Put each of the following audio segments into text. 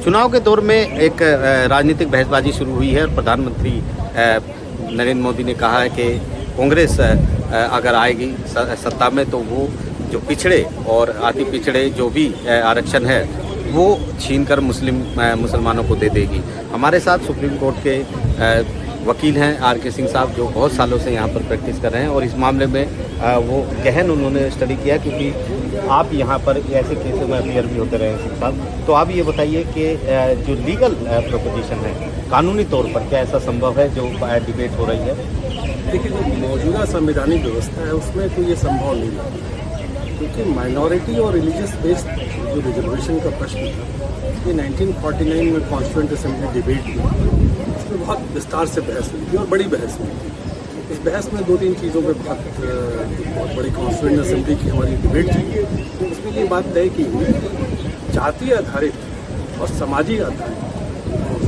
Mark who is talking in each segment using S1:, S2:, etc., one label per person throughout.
S1: चुनाव के दौर में एक राजनीतिक बहसबाजी शुरू हुई है और प्रधानमंत्री नरेंद्र मोदी ने कहा है कि कांग्रेस अगर आएगी सत्ता में तो वो जो पिछड़े और अति पिछड़े जो भी आरक्षण है वो छीनकर मुसलमानों को दे देगी। हमारे साथ सुप्रीम कोर्ट के वकील हैं आर.के. सिंह साहब, जो बहुत सालों से यहाँ पर प्रैक्टिस कर रहे हैं और इस मामले में वो गहन उन्होंने स्टडी किया, क्योंकि आप यहाँ पर ऐसे केसों में अपियर भी होते रहे हैं सिंह साहब। तो आप ये बताइए कि जो लीगल प्रोपोजिशन है कानूनी तौर पर क्या ऐसा संभव है जो डिबेट हो रही है?
S2: देखिए, जो मौजूदा संवैधानिक व्यवस्था है उसमें तो ये संभव नहीं है, क्योंकि माइनॉरिटी और रिलीजियस बेस्ड जो रिजर्वेशन का प्रश्न था ये 1949 में कॉन्स्टिट्यूएंट असेंबली डिबेट हुई। इसमें बहुत विस्तार से बहस हुई थी और बड़ी बहस हुई थी। इस बहस में 2-3 चीज़ों पे बहुत बड़ी कॉन्स्टिट्यूएंट असेंबली की हमारी डिबेट थी। तो उसमें ये बात तय की जातीय आधारित और सामाजिक आधारित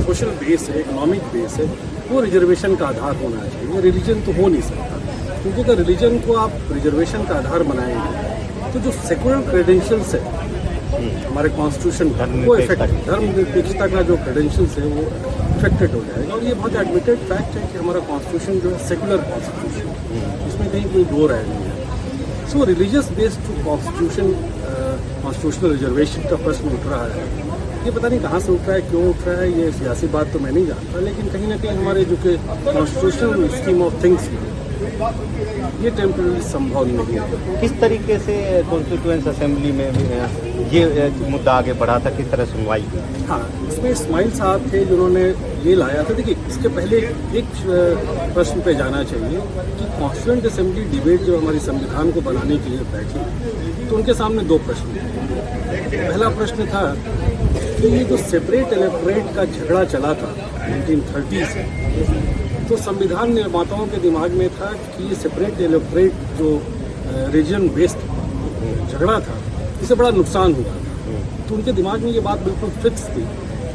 S2: सोशल बेस है, इकोनॉमिक बेस है, वो रिजर्वेशन का आधार होना चाहिए। रिलीजन तो हो नहीं सकता, क्योंकि अगर रिलीजन को आप रिजर्वेशन का आधार बनाएंगे तो जो सेकुलर क्रेडेंशियल्स है हमारे कॉन्स्टिट्यूशन का वो इफेक्ट, धर्म निरपेक्षता का जो क्रेडेंशियल्स है वो इफेक्टेड हो जाएगा। और ये बहुत एडमिटेड फैक्ट है कि हमारा कॉन्स्टिट्यूशन जो है सेकुलर कॉन्स्टिट्यूशन, इसमें कहीं कोई दो राय नहीं है। सो रिलीजियस बेस्ड जो कॉन्स्टिट्यूशनल रिजर्वेशन का प्रश्न उठ रहा है, ये पता नहीं कहाँ से उठ रहा है, क्यों उठ रहा है, ये सियासी बात तो मैं नहीं जानता, लेकिन कहीं ना कहीं हमारे जो कि कॉन्स्टिट्यूशनल स्कीम ऑफ थिंग्स ये टेम्पररी संभव नहीं है।
S1: किस तरीके से कॉन्स्टिट्यूएंट असेंबली में ये मुद्दा आगे बढ़ा था, किस तरह सुनवाई हुई?
S2: हाँ, इसमें इस्माइल साहब थे जिन्होंने ये लाया था। देखिए, इसके पहले एक प्रश्न पे जाना चाहिए कि कॉन्स्टिट्यूएंट असेंबली डिबेट जो हमारी संविधान को बनाने के लिए बैठी तो उनके सामने 2 प्रश्न थे। पहला प्रश्न था कि ये जो सेपरेट इलेक्टोरेट का झगड़ा चला था 1930 से, तो संविधान निर्माताओं के दिमाग में था कि ये सेपरेट इलेक्टोरेट जो रीजन बेस्ड झगड़ा था इससे बड़ा नुकसान हुआ था। तो उनके दिमाग में ये बात बिल्कुल फिक्स थी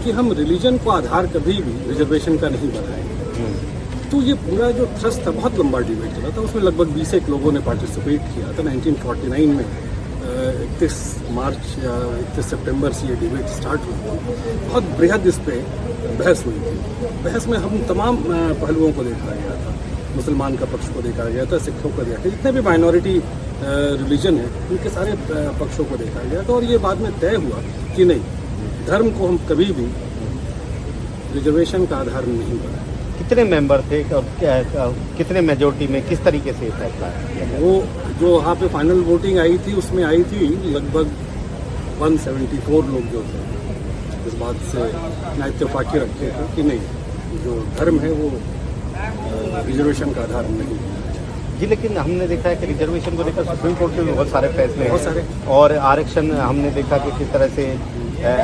S2: कि हम रिलीजन को आधार कभी भी रिजर्वेशन का नहीं बनाएंगे। तो ये पूरा जो ट्रस्ट था, बहुत लंबा डिबेट चला था, उसमें लगभग 20 लोगों ने पार्टिसिपेट किया था। 1949 में 31 मार्च या 31 सितंबर से ये डिबेट स्टार्ट हुई थी। बहुत बृहद इस पर बहस हुई थी। बहस में हम तमाम पहलुओं को देखा गया था, मुसलमान का पक्ष को देखा गया था, सिखों को देखा, जितने भी माइनॉरिटी रिलीजन है उनके सारे पक्षों को देखा गया था। और ये बाद में तय हुआ कि नहीं, धर्म को हम कभी भी रिजर्वेशन का आधार नहीं बनाए।
S1: कितने मेंबर थे और कितने मेजोरिटी में किस तरीके से फैसला किया?
S2: वो जो वहाँ पे फाइनल वोटिंग आई थी उसमें आई थी लगभग 174 लोग जो थे इस बात से इत्तेफाकी रखे थे कि नहीं, जो धर्म है वो रिजर्वेशन का आधार नहीं
S1: जी। लेकिन हमने देखा है कि रिजर्वेशन को लेकर सुप्रीम कोर्ट में बहुत सारे फैसले
S2: बहुत सारे,
S1: और आरक्षण हमने देखा कि किस तरह से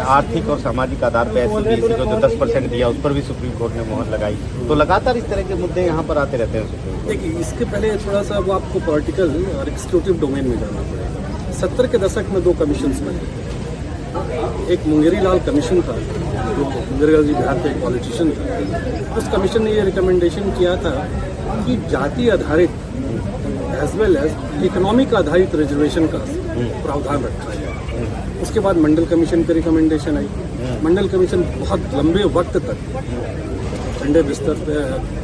S1: आर्थिक और सामाजिक आधार पर SC/BC को जो 10% दिया उस पर भी सुप्रीम कोर्ट ने मोहर लगाई। तो लगातार इस तरह के मुद्दे यहाँ पर आते रहते हैं सुप्रीम कोर्ट।
S2: देखिए, इसके पहले थोड़ा सा वो आपको पॉलिटिकल और एग्जीक्यूटिव डोमेन में जाना पड़ेगा। 70 के दशक में 2 कमीशंस बने। एक मुंगेरी लाल कमीशन था, जो मुंगेरी लाल जी बिहार के एक पॉलिटिशियन था। उस कमीशन ने ये रिकमेंडेशन किया था कि जाति आधारित एज वेल एज इकोनॉमिक आधारित रिजर्वेशन का प्रावधान रखा जाए। उसके बाद मंडल कमीशन की रिकमेंडेशन आई। मंडल कमीशन बहुत लंबे वक्त तक ठंडे बिस्तर पे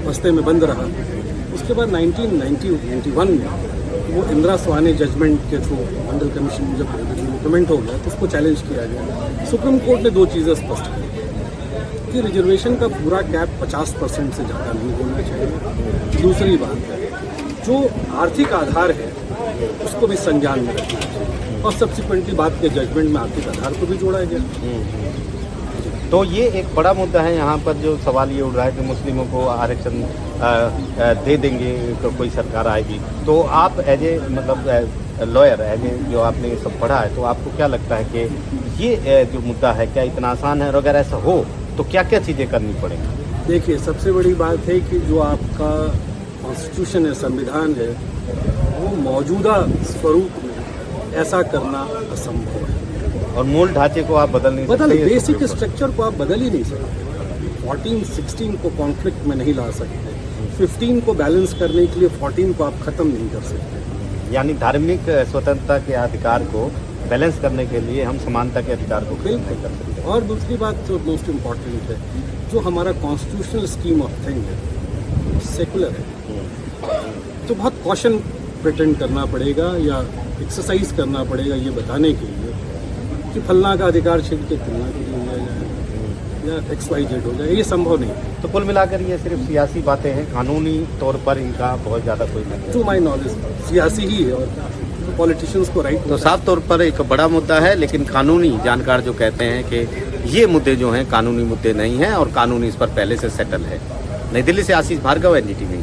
S2: बस्ते में बंद रहा। उसके बाद 1991 में वो इंदिरा स्वाने जजमेंट के थ्रू मंडल कमीशन जब इम्प्लीमेंट हो गया तो उसको चैलेंज किया गया। सुप्रीम कोर्ट ने 2 चीज़ें स्पष्ट की कि रिजर्वेशन का पूरा कैप 50% से ज़्यादा नहीं होना चाहिए। दूसरी बात है, जो आर्थिक आधार है उसको भी संज्ञान में रखना चाहिए। और सब्सिक्वेंटली बात के जजमेंट में आर्थिक आधार को भी जोड़ा गया।
S1: तो ये एक बड़ा मुद्दा है यहाँ पर। जो सवाल ये उठ रहा है कि मुस्लिमों को आरक्षण दे देंगे तो कोई सरकार आएगी, तो आप एज ए मतलब लॉयर, एज ए जो आपने ये सब पढ़ा है, तो आपको क्या लगता है कि ये जो मुद्दा है क्या इतना आसान है, और अगर ऐसा हो तो क्या क्या चीज़ें करनी पड़ेंगी?
S2: देखिए, सबसे बड़ी बात है कि जो आपका कॉन्स्टिट्यूशन है, संविधान है, वो मौजूदा स्वरूप में ऐसा करना असंभव है।
S1: और मूल ढांचे को आप बदल नहीं सकते,
S2: बेसिक स्ट्रक्चर को आप बदल ही नहीं सकते। 14-16 को कॉन्फ्लिक्ट में नहीं ला सकते। 15 को बैलेंस करने के लिए 14 को आप खत्म नहीं कर सकते।
S1: यानी धार्मिक स्वतंत्रता के अधिकार को बैलेंस करने के लिए हम समानता के अधिकार को खत्म नहीं कर
S2: बिल्कुल।
S1: सकते।
S2: और दूसरी बात जो मोस्ट इम्पॉर्टेंट है, जो हमारा कॉन्स्टिट्यूशनल स्कीम ऑफ थिंग है सेकुलर है, तो बहुत कॉशन प्रिटेंड करना पड़ेगा या एक्सरसाइज करना पड़ेगा ये बताने के लिए कि फलना का अधिकार छीन के तुलना के लिए लिया जाए या XYZ हो जाए, ये संभव नहीं है।
S1: तो कुल मिलाकर ये सिर्फ सियासी बातें हैं, कानूनी तौर पर इनका बहुत ज़्यादा कोई नहीं है।
S2: टू माई नॉलेज सियासी ही है और पॉलिटिशियंस को राइट
S1: तो साफ तौर पर एक बड़ा मुद्दा है, लेकिन कानूनी जानकार जो कहते हैं कि ये मुद्दे जो हैं कानूनी मुद्दे नहीं हैं और कानून इस पर पहले से सेटल है। नई दिल्ली से आशीष भार्गव, NDTV।